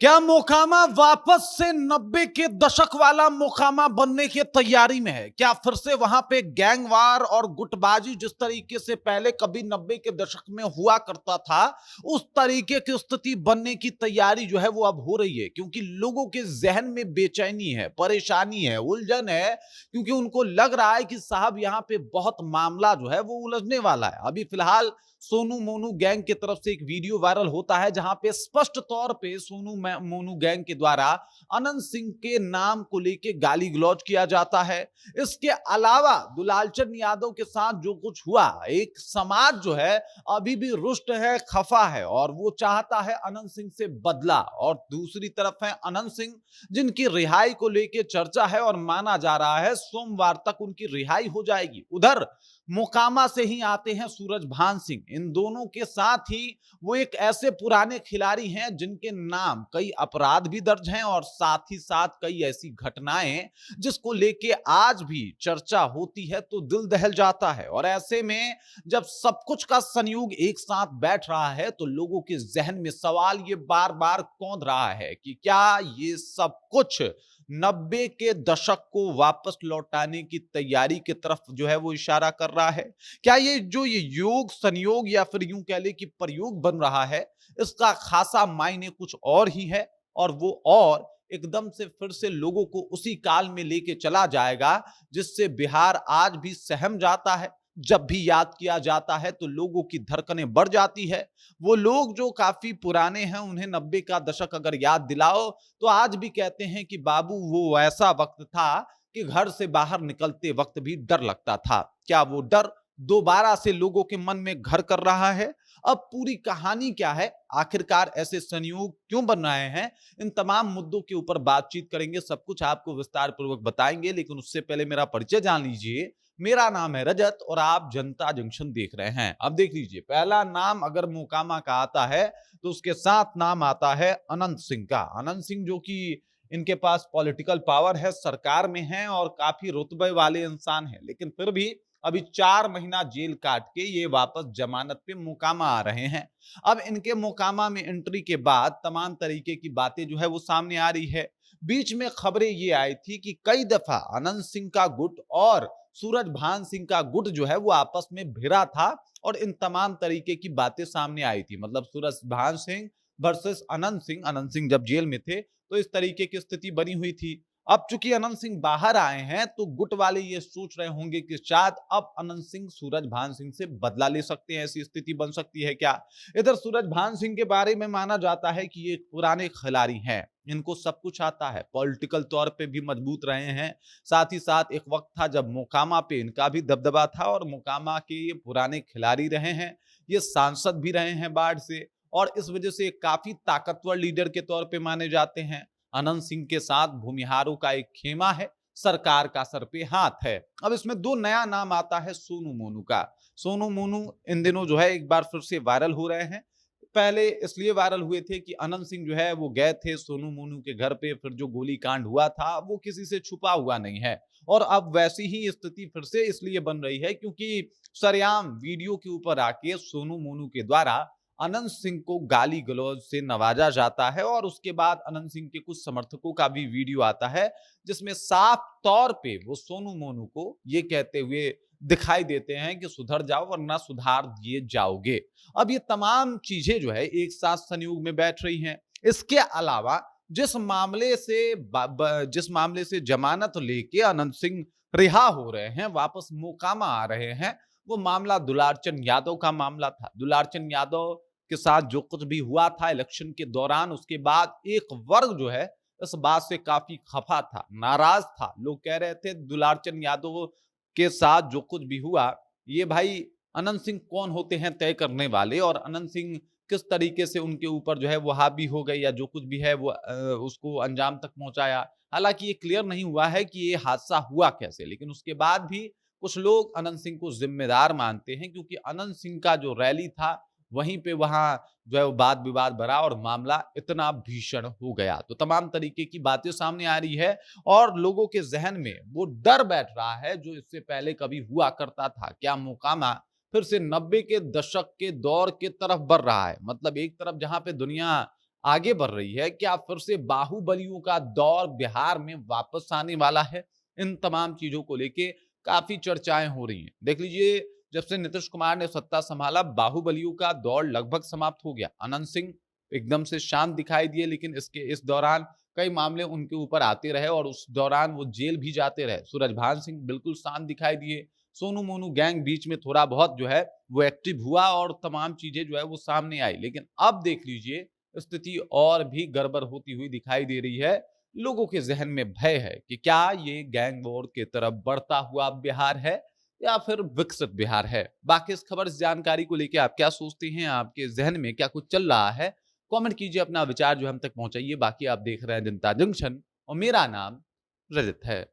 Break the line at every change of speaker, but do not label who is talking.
क्या मोकामा वापस से 90 के दशक वाला मोकामा बनने की तैयारी में है? क्या फिर से वहां पे गैंगवार और गुटबाजी जिस तरीके से पहले कभी 90 के दशक में हुआ करता था, उस तरीके की स्थिति बनने की तैयारी जो है वो अब हो रही है? क्योंकि लोगों के जहन में बेचैनी है, परेशानी है, उलझन है, क्योंकि उनको लग रहा है कि साहब यहां पे बहुत मामला जो है वो उलझने वाला है। अभी फिलहाल सोनू मोनू गैंग की तरफ से एक वीडियो वायरल होता है जहां पे स्पष्ट तौर पे सोनू मोनू गैंग के द्वारा अनंत सिंह के नाम को लेके गाली गलौज किया जाता है। इसके अलावा दुलालचंद यादव के साथ जो कुछ हुआ, एक समाज जो है अभी भी रुष्ट है, खफा है और वो चाहता है अनंत सिंह से बदला। और दूसरी तरफ है अनंत सिंह, जिनकी रिहाई को लेके चर्चा है और माना जा रहा है सोमवार तक उनकी रिहाई हो जाएगी। उधर मोकामा से ही आते हैं सूरजभान सिंह। इन दोनों के साथ ही वो एक ऐसे पुराने खिलाड़ी हैं जिनके नाम कई अपराध भी दर्ज हैं और साथ ही साथ कई ऐसी घटनाएं जिसको लेके आज भी चर्चा होती है तो दिल दहल जाता है। और ऐसे में जब सब कुछ का संयोग एक साथ बैठ रहा है तो लोगों के जहन में सवाल ये बार बार कौंध रहा है कि क्या ये सब कुछ 90 के दशक को वापस लौटाने की तैयारी की तरफ जो है वो इशारा कर रहा है? क्या ये योग संयोग या फिर यूं कह ले कि प्रयोग बन रहा है, इसका खासा मायने कुछ और ही है और वो और एकदम से फिर से लोगों को उसी काल में लेके चला जाएगा जिससे बिहार आज भी सहम जाता है। जब भी याद किया जाता है तो लोगों की धड़कनें बढ़ जाती है। वो लोग जो काफी पुराने हैं उन्हें 90 का दशक अगर याद दिलाओ तो आज भी कहते हैं कि बाबू वो ऐसा वक्त था कि घर से बाहर निकलते वक्त भी डर लगता था। क्या वो डर दोबारा से लोगों के मन में घर कर रहा है? अब पूरी कहानी क्या है, आखिरकार ऐसे संयोग क्यों बन रहे हैं, इन तमाम मुद्दों के ऊपर बातचीत करेंगे, सब कुछ आपको विस्तार पूर्वक बताएंगे। लेकिन उससे पहले मेरा परिचय जान लीजिए। मेरा नाम है रजत और आप जनता जंक्शन देख रहे हैं। अब देख लीजिए, पहला नाम अगर मोकामा का आता है तो उसके साथ नाम आता है अनंत सिंह का। अनंत सिंह जो कि इनके पास पॉलिटिकल पावर है, सरकार में है और काफी रुतबे वाले इंसान है, लेकिन फिर भी अभी 4 महीना जेल काट के ये वापस जमानत पे मोकामा आ रहे हैं। अब इनके मोकामा में एंट्री के बाद तमाम तरीके की बातें जो है वो सामने आ रही है। बीच में खबरें ये आई थी कि कई दफा अनंत सिंह का गुट और सूरजभान सिंह का गुट जो है वो आपस में भिड़ा था और इन तमाम तरीके की बातें सामने आई थी। मतलब सूरजभान सिंह वर्सेस अनंत सिंह जब जेल में थे तो इस तरीके की स्थिति बनी हुई थी। अब चूंकि अनंत सिंह बाहर आए हैं तो गुट वाले ये सोच रहे होंगे कि शायद अब अनंत सिंह सूरजभान सिंह से बदला ले सकते हैं, ऐसी स्थिति बन सकती है क्या? इधर सूरजभान सिंह के बारे में माना जाता है कि ये एक पुराने खिलाड़ी हैं, इनको सब कुछ आता है, पॉलिटिकल तौर पे भी मजबूत रहे हैं। साथ ही साथ एक वक्त था जब मोकामा पे इनका भी दबदबा था और मोकामा के ये पुराने खिलाड़ी रहे हैं, ये सांसद भी रहे हैं बाढ़ से और इस वजह से काफी ताकतवर लीडर के तौर पे माने जाते हैं। अनंत सिंह के साथ भूमिहारों का एक खेमा है, सरकार का सर पे हाथ है। अब इसमें दो नया नाम आता है सोनू मोनू का। सोनू मोनू इन दिनों जो है एक बार फिर से वायरल हो रहे हैं। पहले इसलिए वायरल हुए थे कि अनंत सिंह जो है वो गए थे सोनू मोनू के घर पे, फिर जो गोली कांड हुआ था वो किसी से छुपा हुआ नहीं है। और अब वैसी ही स्थिति फिर से इसलिए बन रही है क्योंकि सरेआम वीडियो के ऊपर आके सोनू मोनू के द्वारा अनंत सिंह को गाली गलौज से नवाजा जाता है और उसके बाद अनंत सिंह के कुछ समर्थकों का भी वीडियो आता है जिसमें साफ तौर पे वो सोनू मोनू को ये कहते हुए दिखाई देते हैं कि सुधर जाओ वरना सुधार दिए जाओगे। अब ये तमाम चीजें जो है एक साथ संयोग में बैठ रही हैं। इसके अलावा जिस मामले से जमानत लेके अनंत सिंह रिहा हो रहे हैं, वापस मोकामा आ रहे हैं, वो मामला दुलारचंद यादव का मामला था। दुलारचंद यादव के साथ जो कुछ भी हुआ था इलेक्शन के दौरान, उसके बाद एक वर्ग जो है इस बात से काफी खफा था, नाराज था। लोग कह रहे थे दुलारचंद यादव के साथ जो कुछ भी हुआ, ये भाई अनंत सिंह कौन होते हैं तय करने वाले और अनंत सिंह किस तरीके से उनके ऊपर जो है वो हावी हो गए या जो कुछ भी है वो उसको अंजाम तक पहुंचाया। हालांकि ये क्लियर नहीं हुआ है कि ये हादसा हुआ कैसे, लेकिन उसके बाद भी कुछ लोग अनंत सिंह को जिम्मेदार मानते हैं क्योंकि अनंत सिंह का जो रैली था वहीं पे वहां जो है वो वाद विवाद बढ़ा और मामला इतना भीषण हो गया। तो तमाम तरीके की बातें सामने आ रही है और लोगों के जहन में वो डर बैठ रहा है जो इससे पहले कभी हुआ करता था। क्या मोकामा फिर से 90 के दशक के दौर के तरफ बढ़ रहा है? मतलब एक तरफ जहां पे दुनिया आगे बढ़ रही है? क्या फिर से बाहुबलियों का दौर बिहार में वापस आने वाला है? इन तमाम चीजों को लेके काफी चर्चाएं हो रही हैं। देख लीजिए, जब से नीतीश कुमार ने सत्ता संभाला, बाहुबलियों का दौर लगभग समाप्त हो गया। अनंत सिंह एकदम से शांत दिखाई दिए, लेकिन इस दौरान कई मामले उनके ऊपर आते रहे और उस दौरान वो जेल भी जाते रहे। सूरजभान सिंह बिल्कुल शांत दिखाई दिए। सोनू मोनू गैंग बीच में थोड़ा बहुत जो है वो एक्टिव हुआ और तमाम चीजें जो है वो सामने आई। लेकिन अब देख लीजिए, स्थिति और भी गड़बड़ होती हुई दिखाई दे रही है। लोगों के जहन में भय है कि क्या ये गैंग वॉर की तरफ बढ़ता हुआ बिहार है या फिर विकसित बिहार है। बाकी इस खबर, इस जानकारी को लेकर आप क्या सोचते हैं? आपके जहन में क्या कुछ चल रहा है? कमेंट कीजिए, अपना विचार जो हम तक पहुंचाइए। बाकी आप देख रहे हैं जनता जंक्शन और मेरा नाम रजत है।